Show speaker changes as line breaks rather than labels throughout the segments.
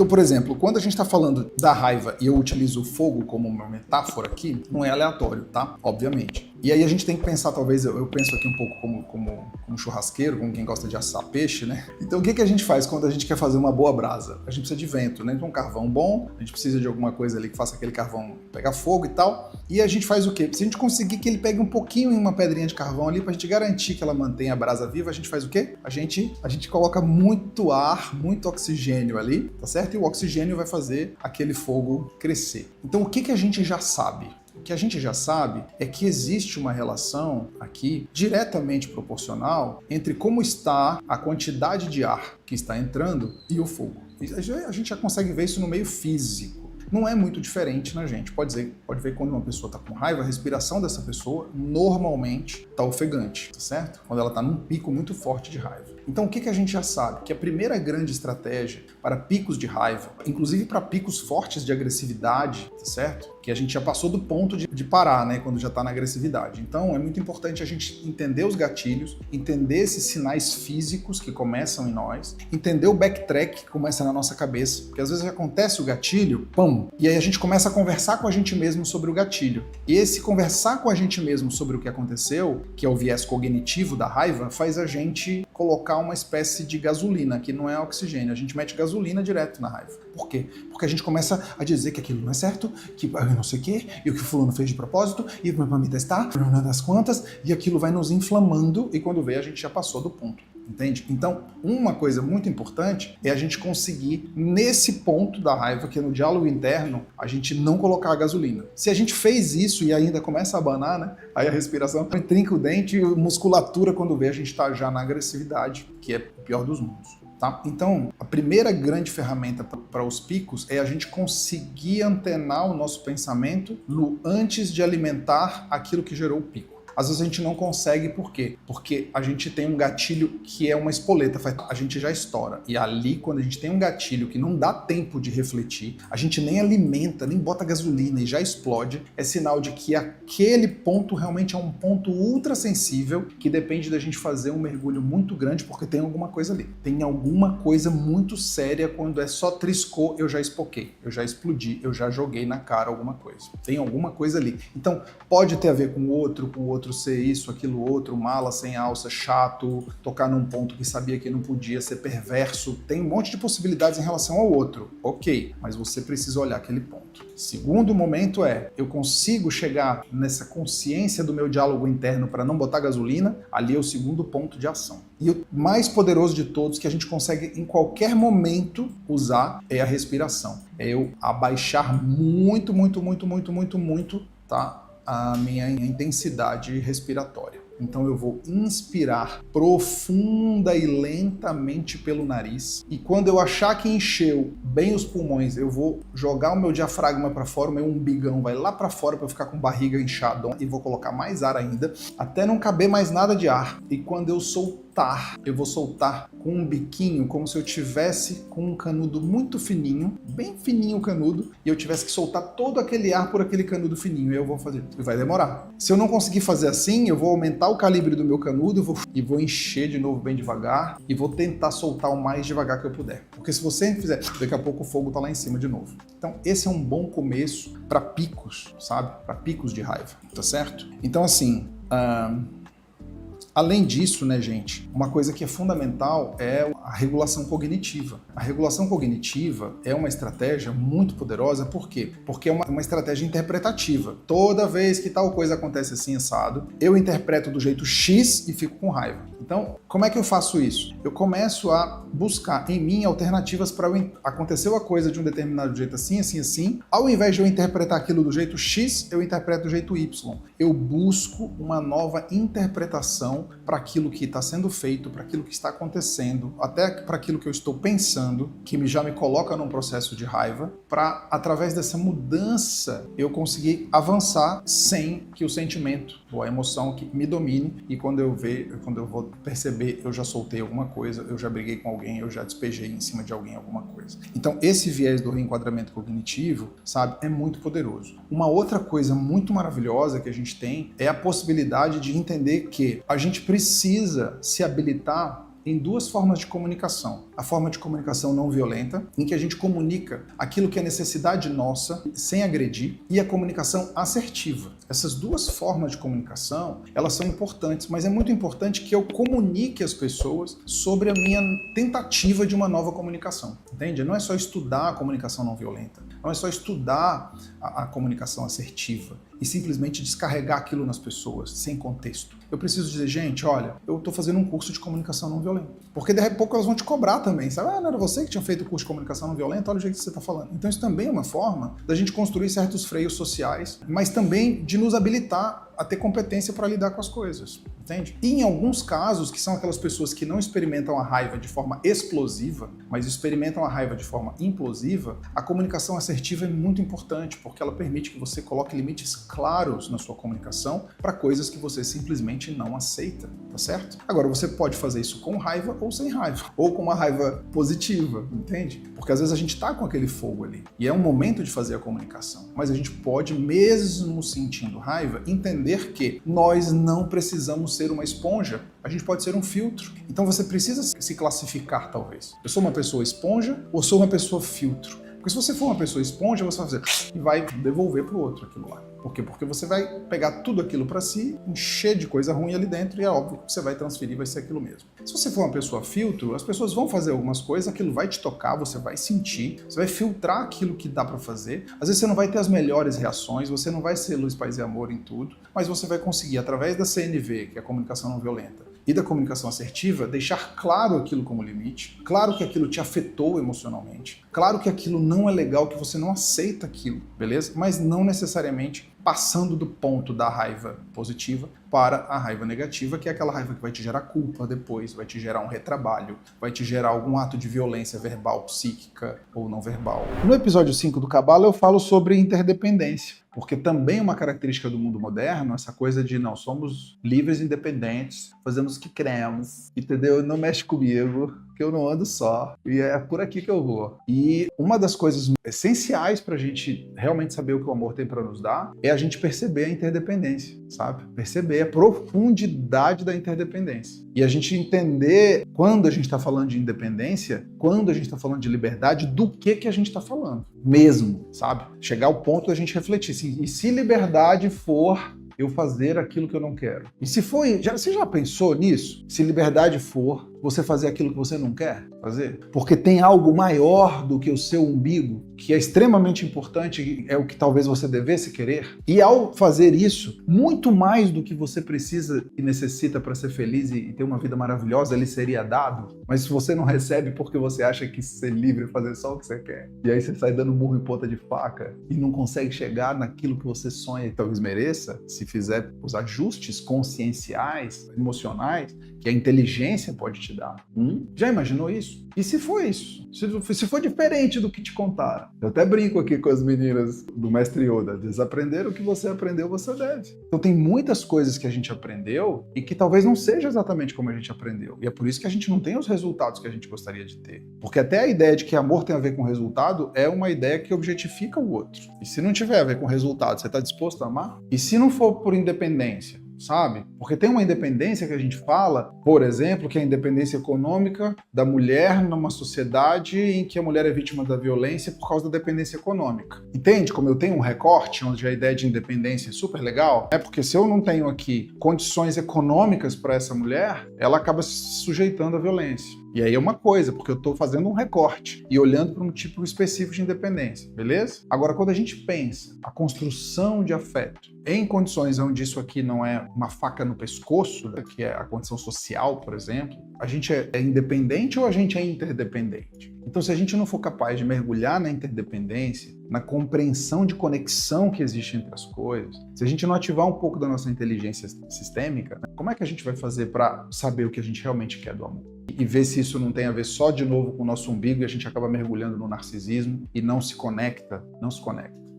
Então, por exemplo, quando a gente está falando da raiva e eu utilizo o fogo como uma metáfora aqui, não é aleatório, tá? Obviamente. E aí a gente tem que pensar, talvez, eu penso aqui um pouco como churrasqueiro, como quem gosta de assar peixe, né? Então o que a gente faz quando a gente quer fazer uma boa brasa? A gente precisa de vento, né? Então um carvão bom, a gente precisa de alguma coisa ali que faça aquele carvão pegar fogo e tal. E a gente faz o quê? Se a gente conseguir que ele pegue um pouquinho em uma pedrinha de carvão ali, pra gente garantir que ela mantenha a brasa viva, a gente faz o quê? A gente coloca muito ar, muito oxigênio ali, tá certo? E o oxigênio vai fazer aquele fogo crescer. Então o que a gente já sabe? O que a gente já sabe é que existe uma relação aqui diretamente proporcional entre como está a quantidade de ar que está entrando e o fogo. A gente já consegue ver isso no meio físico. Não é muito diferente na gente. Pode ver quando uma pessoa está com raiva, a respiração dessa pessoa normalmente está ofegante, tá certo? Quando ela está num pico muito forte de raiva. Então o que a gente já sabe? Que a primeira grande estratégia para picos de raiva, inclusive para picos fortes de agressividade, tá certo? Que a gente já passou do ponto de parar, né? Quando já está na agressividade. Então é muito importante a gente entender os gatilhos, entender esses sinais físicos que começam em nós, entender o backtrack que começa na nossa cabeça, porque às vezes acontece o gatilho, pum, e aí a gente começa a conversar com a gente mesmo sobre o gatilho. E esse conversar com a gente mesmo sobre o que aconteceu, que é o viés cognitivo da raiva, faz a gente colocar uma espécie de gasolina, que não é oxigênio, a gente mete gasolina direto na raiva. Por quê? Porque a gente começa a dizer que aquilo não é certo, que eu não sei o quê, e o que o fulano fez de propósito, e pra me testar, não das quantas, e aquilo vai nos inflamando, e quando vê a gente já passou do ponto. Entende? Então, uma coisa muito importante é a gente conseguir, nesse ponto da raiva, que é no diálogo interno, a gente não colocar a gasolina. Se a gente fez isso e ainda começa a abanar, né? Aí a respiração trinca o dente e a musculatura, quando vê, a gente está já na agressividade, que é o pior dos mundos. Tá? Então, a primeira grande ferramenta para os picos é a gente conseguir antenar o nosso pensamento no antes de alimentar aquilo que gerou o pico. Às vezes a gente não consegue, por quê? Porque a gente tem um gatilho que é uma espoleta, a gente já estoura. E ali, quando a gente tem um gatilho que não dá tempo de refletir, a gente nem alimenta, nem bota gasolina e já explode, é sinal de que aquele ponto realmente é um ponto ultra sensível que depende da gente fazer um mergulho muito grande, porque tem alguma coisa ali. Tem alguma coisa muito séria quando é só triscou, eu já espoquei, eu já explodi, eu já joguei na cara alguma coisa. Tem alguma coisa ali. Então, pode ter a ver com o outro ser isso, aquilo outro, mala sem alça, chato, tocar num ponto que sabia que não podia, ser perverso. Tem um monte de possibilidades em relação ao outro. Ok, mas você precisa olhar aquele ponto. Segundo momento eu consigo chegar nessa consciência do meu diálogo interno para não botar gasolina, ali é o segundo ponto de ação. E o mais poderoso de todos que a gente consegue em qualquer momento usar é a respiração. É eu abaixar muito, tá? A minha intensidade respiratória. Então eu vou inspirar profunda e lentamente pelo nariz, e quando eu achar que encheu bem os pulmões, eu vou jogar o meu diafragma para fora, o meu umbigão vai lá para fora para eu ficar com barriga inchada, e vou colocar mais ar ainda, até não caber mais nada de ar. E quando eu soltar, eu vou soltar com um biquinho, como se eu tivesse com um canudo muito fininho, bem fininho o canudo, e eu tivesse que soltar todo aquele ar por aquele canudo fininho, e eu vou fazer. E vai demorar. Se eu não conseguir fazer assim, eu vou aumentar o calibre do meu canudo e vou encher de novo bem devagar, e vou tentar soltar o mais devagar que eu puder. Porque se você fizer, daqui a pouco o fogo tá lá em cima de novo. Então esse é um bom começo para picos, sabe? Para picos de raiva, tá certo? Então assim, além disso, né, gente, uma coisa que é fundamental é a regulação cognitiva. A regulação cognitiva é uma estratégia muito poderosa, por quê? Porque é uma estratégia interpretativa. Toda vez que tal coisa acontece assim, assado, eu interpreto do jeito X e fico com raiva. Então, como é que eu faço isso? Eu começo a buscar em mim alternativas para aconteceu a coisa de um determinado jeito assim, assim, assim. Ao invés de eu interpretar aquilo do jeito X, eu interpreto do jeito Y. Eu busco uma nova interpretação para aquilo que está sendo feito, para aquilo que está acontecendo, até para aquilo que eu estou pensando, que já me coloca num processo de raiva, para, através dessa mudança, eu conseguir avançar sem que o sentimento ou a emoção que me domine, e quando eu vou perceber, eu já soltei alguma coisa, eu já briguei com alguém, eu já despejei em cima de alguém alguma coisa. Então, esse viés do reenquadramento cognitivo, sabe, é muito poderoso. Uma outra coisa muito maravilhosa que a gente tem é a possibilidade de entender que a gente precisa se habilitar em duas formas de comunicação. A forma de comunicação não violenta, em que a gente comunica aquilo que é necessidade nossa, sem agredir, e a comunicação assertiva. Essas duas formas de comunicação, elas são importantes, mas é muito importante que eu comunique às pessoas sobre a minha tentativa de uma nova comunicação, entende? Não é só estudar a comunicação não violenta, não é só estudar a comunicação assertiva e simplesmente descarregar aquilo nas pessoas, sem contexto. Eu preciso dizer, gente, olha, eu estou fazendo um curso de comunicação não violenta. Porque de pouco elas vão te cobrar também, sabe? Ah, não era você que tinha feito o curso de comunicação não violenta? Olha o jeito que você está falando. Então isso também é uma forma da gente construir certos freios sociais, mas também de nos habilitar a ter competência para lidar com as coisas, entende? E em alguns casos, que são aquelas pessoas que não experimentam a raiva de forma explosiva, mas experimentam a raiva de forma implosiva, a comunicação assertiva é muito importante, porque ela permite que você coloque limites claros na sua comunicação para coisas que você simplesmente não aceita, tá certo? Agora, você pode fazer isso com raiva ou sem raiva, ou com uma raiva positiva, entende? Porque às vezes a gente tá com aquele fogo ali, e é um momento de fazer a comunicação, mas a gente pode, mesmo sentindo raiva, entender que nós não precisamos ser uma esponja, a gente pode ser um filtro. Então você precisa se classificar, talvez. Eu sou uma pessoa esponja ou sou uma pessoa filtro? Porque se você for uma pessoa esponja, você vai fazer e vai devolver para o outro aquilo lá. Por quê? Porque você vai pegar tudo aquilo para si, encher de coisa ruim ali dentro e é óbvio que você vai transferir, vai ser aquilo mesmo. Se você for uma pessoa filtro, as pessoas vão fazer algumas coisas, aquilo vai te tocar, você vai sentir, você vai filtrar aquilo que dá para fazer. Às vezes você não vai ter as melhores reações, você não vai ser luz, paz e amor em tudo, mas você vai conseguir, através da CNV, que é a comunicação não violenta, e da comunicação assertiva, deixar claro aquilo como limite, claro que aquilo te afetou emocionalmente, claro que aquilo não é legal, que você não aceita aquilo, beleza? Mas não necessariamente passando do ponto da raiva positiva para a raiva negativa, que é aquela raiva que vai te gerar culpa depois, vai te gerar um retrabalho, vai te gerar algum ato de violência verbal, psíquica ou não verbal. No episódio 5 do Cabala eu falo sobre interdependência, porque também é uma característica do mundo moderno, essa coisa de não, somos livres e independentes, fazemos o que queremos, entendeu? Não mexe comigo, que eu não ando só, e é por aqui que eu vou. E uma das coisas essenciais pra gente realmente saber o que o amor tem pra nos dar é a gente perceber a interdependência, sabe? Perceber a profundidade da interdependência. E a gente entender, quando a gente está falando de independência, quando a gente está falando de liberdade, do que a gente está falando mesmo, sabe? Chegar ao ponto da gente refletir. E se liberdade for eu fazer aquilo que eu não quero? E se for, você já pensou nisso? Se liberdade for você fazer aquilo que você não quer fazer? Porque tem algo maior do que o seu umbigo, que é extremamente importante, é o que talvez você devesse querer. E ao fazer isso, muito mais do que você precisa e necessita para ser feliz e ter uma vida maravilhosa, ele seria dado. Mas se você não recebe porque você acha que ser livre é fazer só o que você quer, e aí você sai dando burro em ponta de faca e não consegue chegar naquilo que você sonha e talvez mereça, se fizer os ajustes conscienciais, emocionais, que a inteligência pode te dar. Já imaginou isso? E se for isso? Se for diferente do que te contaram? Eu até brinco aqui com as meninas do Mestre Yoda. Desaprender o que você aprendeu, você deve. Então tem muitas coisas que a gente aprendeu e que talvez não seja exatamente como a gente aprendeu. E é por isso que a gente não tem os resultados que a gente gostaria de ter. Porque até a ideia de que amor tem a ver com resultado é uma ideia que objetifica o outro. E se não tiver a ver com resultado, você está disposto a amar? E se não for por independência? Sabe? Porque tem uma independência que a gente fala, por exemplo, que é a independência econômica da mulher numa sociedade em que a mulher é vítima da violência por causa da dependência econômica. Entende como eu tenho um recorte onde a ideia de independência é super legal? É porque se eu não tenho aqui condições econômicas para essa mulher, ela acaba se sujeitando à violência. E aí é uma coisa, porque eu estou fazendo um recorte e olhando para um tipo específico de independência, beleza? Agora, quando a gente pensa a construção de afeto em condições onde isso aqui não é uma faca no pescoço, né, que é a condição social, por exemplo, a gente é independente ou a gente é interdependente? Então, se a gente não for capaz de mergulhar na interdependência, na compreensão de conexão que existe entre as coisas, se a gente não ativar um pouco da nossa inteligência sistêmica, né, como é que a gente vai fazer para saber o que a gente realmente quer do amor? E ver se isso não tem a ver só de novo com o nosso umbigo e a gente acaba mergulhando no narcisismo e não se conecta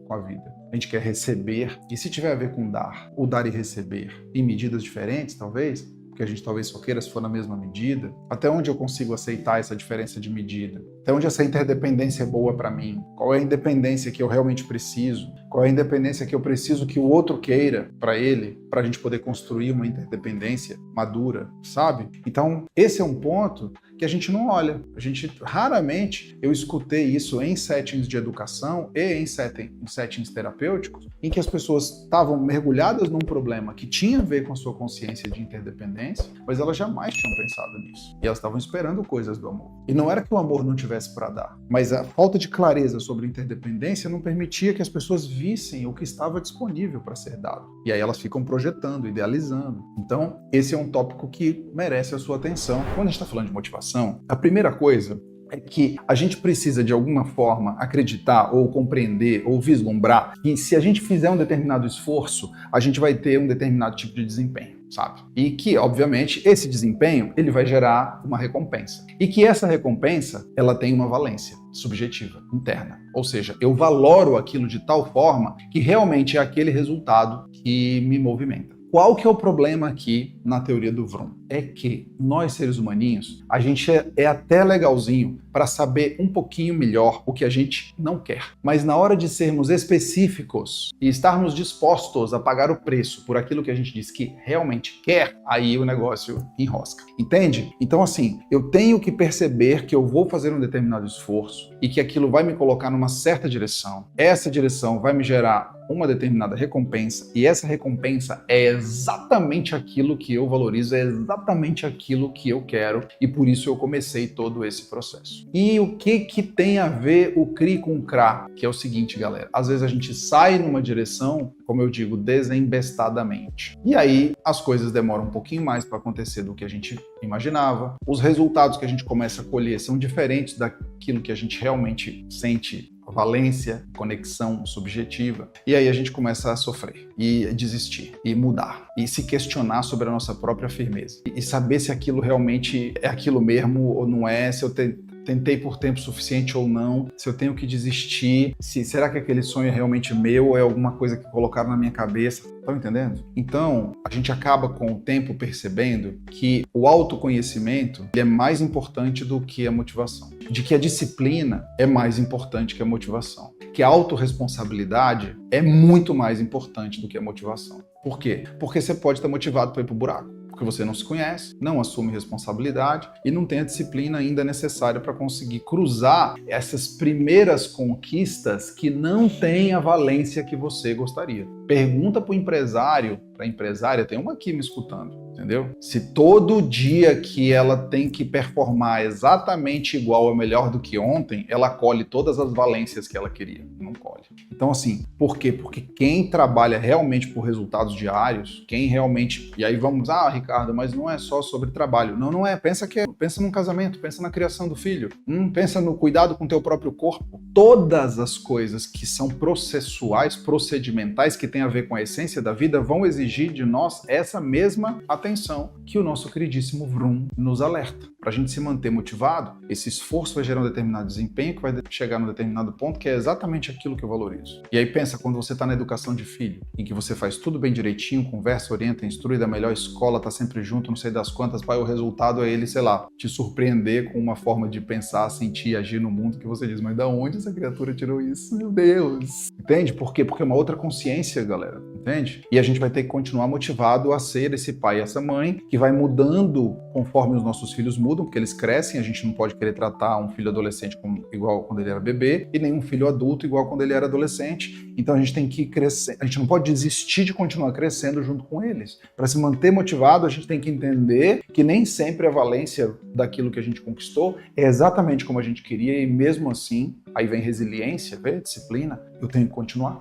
com a vida. A gente quer receber, e se tiver a ver com dar, ou dar e receber, em medidas diferentes, talvez, porque a gente talvez só queira se for na mesma medida, até onde eu consigo aceitar essa diferença de medida? Até onde essa interdependência é boa para mim? Qual é a independência que eu realmente preciso? Qual é a independência que eu preciso que o outro queira para ele, para a gente poder construir uma interdependência madura, sabe? Então, esse é um ponto que a gente não olha. A gente, raramente, eu escutei isso em settings de educação e em settings terapêuticos, em que as pessoas estavam mergulhadas num problema que tinha a ver com a sua consciência de interdependência, mas elas jamais tinham pensado nisso. E elas estavam esperando coisas do amor. E não era que o amor não tivesse para dar, mas a falta de clareza sobre interdependência não permitia que as pessoas vissem o que estava disponível para ser dado. E aí elas ficam projetando, idealizando. Então, esse é um tópico que merece a sua atenção. Quando a gente está falando de motivação, a primeira coisa é que a gente precisa, de alguma forma, acreditar ou compreender ou vislumbrar que se a gente fizer um determinado esforço, a gente vai ter um determinado tipo de desempenho, sabe? E que, obviamente, esse desempenho, ele vai gerar uma recompensa. E que essa recompensa, ela tem uma valência subjetiva, interna. Ou seja, eu valoro aquilo de tal forma que realmente é aquele resultado que me movimenta. Qual que é o problema aqui na teoria do Vroom? É que nós, seres humaninhos, a gente é até legalzinho para saber um pouquinho melhor o que a gente não quer. Mas na hora de sermos específicos e estarmos dispostos a pagar o preço por aquilo que a gente diz que realmente quer, aí o negócio enrosca. Entende? Então, assim, eu tenho que perceber que eu vou fazer um determinado esforço e que aquilo vai me colocar numa certa direção. Essa direção vai me gerar uma determinada recompensa, e essa recompensa é exatamente aquilo que eu valorizo, é exatamente aquilo que eu quero, e por isso eu comecei todo esse processo. E o que tem a ver o CRI com o CRA? Que é o seguinte, galera, às vezes a gente sai numa direção, como eu digo, desembestadamente. E aí as coisas demoram um pouquinho mais para acontecer do que a gente imaginava. Os resultados que a gente começa a colher são diferentes daquilo que a gente realmente sente valência, conexão subjetiva. E aí a gente começa a sofrer, e desistir, e mudar, e se questionar sobre a nossa própria firmeza. E saber se aquilo realmente é aquilo mesmo ou não é, se eu tentei por tempo suficiente ou não, se eu tenho que desistir, será que aquele sonho é realmente meu ou é alguma coisa que colocaram na minha cabeça? Estão entendendo? Então, a gente acaba com o tempo percebendo que o autoconhecimento é mais importante do que a motivação. De que a disciplina é mais importante que a motivação. Que a autorresponsabilidade é muito mais importante do que a motivação. Por quê? Porque você pode estar motivado para ir para o buraco. Porque você não se conhece, não assume responsabilidade e não tem a disciplina ainda necessária para conseguir cruzar essas primeiras conquistas que não têm a valência que você gostaria. Pergunta para o empresário, para a empresária, tem uma aqui me escutando, entendeu? Se todo dia que ela tem que performar exatamente igual ou melhor do que ontem, ela colhe todas as valências que ela queria. Não colhe. Então, assim, por quê? Porque quem trabalha realmente por resultados diários, quem realmente... E aí vamos, Ricardo, mas não é só sobre trabalho. Não é. Pensa num casamento, pensa na criação do filho, pensa no cuidado com o teu próprio corpo. Todas as coisas que são processuais, procedimentais, que têm a ver com a essência da vida, vão exigir de nós essa mesma atenção que o nosso queridíssimo Vroom nos alerta. Para a gente se manter motivado, esse esforço vai gerar um determinado desempenho que vai chegar num determinado ponto que é exatamente aquilo que eu valorizo. E aí pensa quando você está na educação de filho, em que você faz tudo bem direitinho, conversa, orienta, instrui da melhor escola, tá sempre junto, não sei das quantas, pai, o resultado é ele, sei lá, te surpreender com uma forma de pensar, sentir, agir no mundo que você diz, mas da onde essa criatura tirou isso? Meu Deus! Entende? Por quê? Porque é uma outra consciência, galera. Entende? E a gente vai ter que continuar motivado a ser esse pai e essa mãe que vai mudando conforme os nossos filhos mudam, porque eles crescem, a gente não pode querer tratar um filho adolescente igual quando ele era bebê e nenhum filho adulto igual quando ele era adolescente. Então a gente tem que crescer, a gente não pode desistir de continuar crescendo junto com eles. Para se manter motivado, a gente tem que entender que nem sempre a valência daquilo que a gente conquistou é exatamente como a gente queria e mesmo assim, aí vem resiliência, vem disciplina, eu tenho que continuar.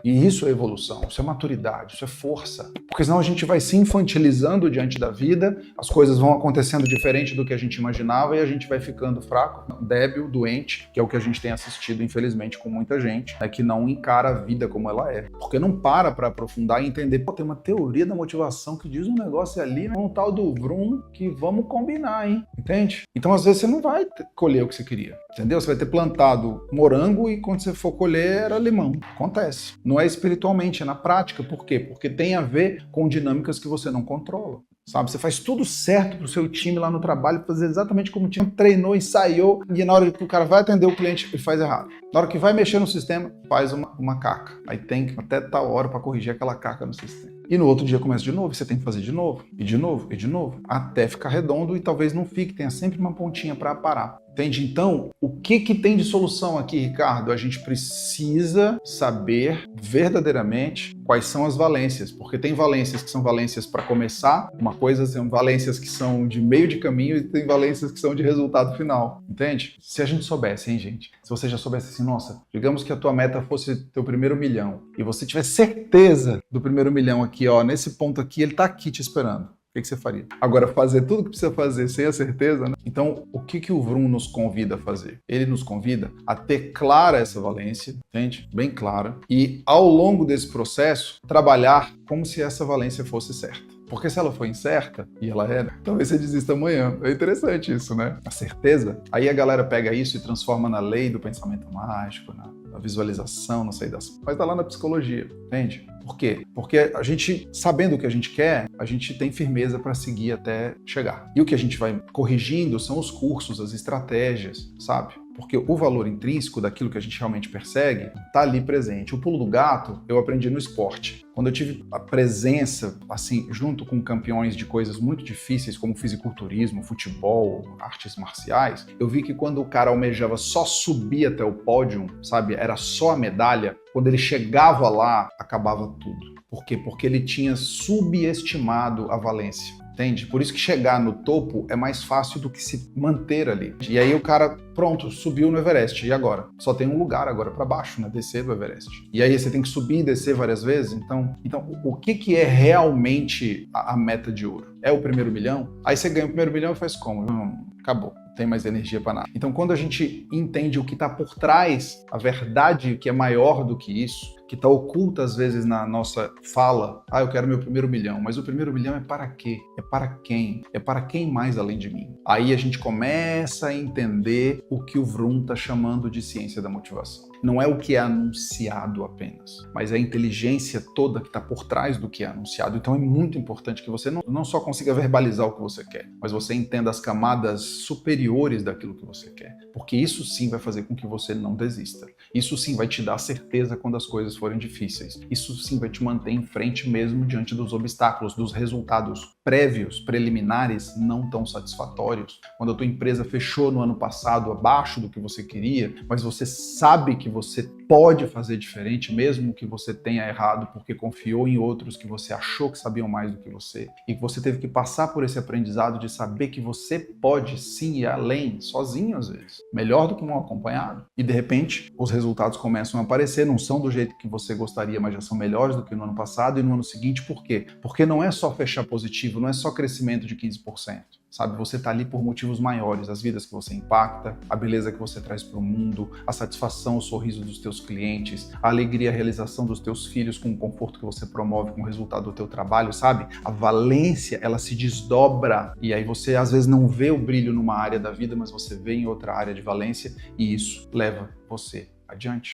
E isso é evolução, isso é maturidade, isso é força. Porque senão a gente vai se infantilizando diante da vida, as coisas vão acontecendo diferente do que a gente imaginava e a gente vai ficando fraco, débil, doente, que é o que a gente tem assistido, infelizmente, com muita gente, que não encara a vida como ela é. Porque não para aprofundar e entender, tem uma teoria da motivação que diz um negócio ali, um tal do Vroom, que vamos combinar, hein? Entende? Então, às vezes, você não vai colher o que você queria, entendeu? Você vai ter plantado morango e quando você for colher era limão. Acontece. Não é espiritualmente, é na prática. Por quê? Porque tem a ver com dinâmicas que você não controla. sabe? Você faz tudo certo pro seu time lá no trabalho, fazer exatamente como o time treinou, ensaiou, e na hora que o cara vai atender o cliente, ele faz errado. Na hora que vai mexer no sistema, faz uma caca. Aí tem que até tal hora para corrigir aquela caca no sistema. E no outro dia começa de novo, você tem que fazer de novo, e de novo, e de novo, até ficar redondo e talvez não fique, tenha sempre uma pontinha para parar. Entende? Então, o que tem de solução aqui, Ricardo? A gente precisa saber verdadeiramente quais são as valências, porque tem valências que são valências para começar uma coisa, tem valências que são de meio de caminho e tem valências que são de resultado final, entende? Se a gente soubesse, hein, gente? Se você já soubesse assim, nossa, digamos que a tua meta fosse teu primeiro milhão e você tivesse certeza do primeiro milhão aqui, ó, nesse ponto aqui, ele tá aqui te esperando. O que você faria? Agora, fazer tudo que precisa fazer sem a certeza, né? Então, o que o Vroom nos convida a fazer? Ele nos convida a ter clara essa valência, entende? Bem clara. E, ao longo desse processo, trabalhar como se essa valência fosse certa. Porque se ela for incerta, e ela é, talvez você desista amanhã. É interessante isso, né? A certeza. Aí a galera pega isso e transforma na lei do pensamento mágico, na visualização, não sei das... Mas tá lá na psicologia, entende? Por quê? Porque a gente, sabendo o que a gente quer, a gente tem firmeza para seguir até chegar. E o que a gente vai corrigindo são os cursos, as estratégias, sabe? Porque o valor intrínseco daquilo que a gente realmente persegue está ali presente. O pulo do gato eu aprendi no esporte. Quando eu tive a presença, assim, junto com campeões de coisas muito difíceis, como fisiculturismo, futebol, artes marciais, eu vi que quando o cara almejava só subir até o pódio, sabe, era só a medalha, quando ele chegava lá, acabava tudo. Por quê? Porque ele tinha subestimado a valência. Entende? Por isso que chegar no topo é mais fácil do que se manter ali. E aí o cara, pronto, subiu no Everest. E agora? Só tem um lugar agora para baixo, né? Descer do Everest. E aí você tem que subir e descer várias vezes. Então o que é realmente a meta de ouro? É o primeiro milhão? Aí você ganha o primeiro milhão e faz como? Acabou. Não tem mais energia para nada. Então, quando a gente entende o que está por trás, a verdade que é maior do que isso, que está oculta às vezes na nossa fala, eu quero meu primeiro milhão, mas o primeiro milhão é para quê? É para quem? É para quem mais além de mim? Aí a gente começa a entender o que o Vroom está chamando de ciência da motivação. Não é o que é anunciado apenas, mas é a inteligência toda que está por trás do que é anunciado. Então é muito importante que você não só consiga verbalizar o que você quer, mas você entenda as camadas superiores daquilo que você quer. Porque isso sim vai fazer com que você não desista. Isso sim vai te dar certeza quando as coisas forem difíceis. Isso sim vai te manter em frente mesmo diante dos obstáculos, dos resultados prévios, preliminares, não tão satisfatórios. Quando a tua empresa fechou no ano passado abaixo do que você queria, mas você sabe que você pode fazer diferente, mesmo que você tenha errado porque confiou em outros que você achou que sabiam mais do que você, e que você teve que passar por esse aprendizado de saber que você pode sim ir além, sozinho às vezes, melhor do que um acompanhado. E de repente, os resultados começam a aparecer, não são do jeito que você gostaria, mas já são melhores do que no ano passado e no ano seguinte. Por quê? Porque não é só fechar positivo, não é só crescimento de 15%. Sabe, você está ali por motivos maiores, as vidas que você impacta, a beleza que você traz para o mundo, a satisfação, o sorriso dos teus clientes, a alegria, a realização dos teus filhos com o conforto que você promove com o resultado do teu trabalho, sabe? A valência, ela se desdobra e aí você às vezes não vê o brilho numa área da vida, mas você vê em outra área de valência e isso leva você adiante.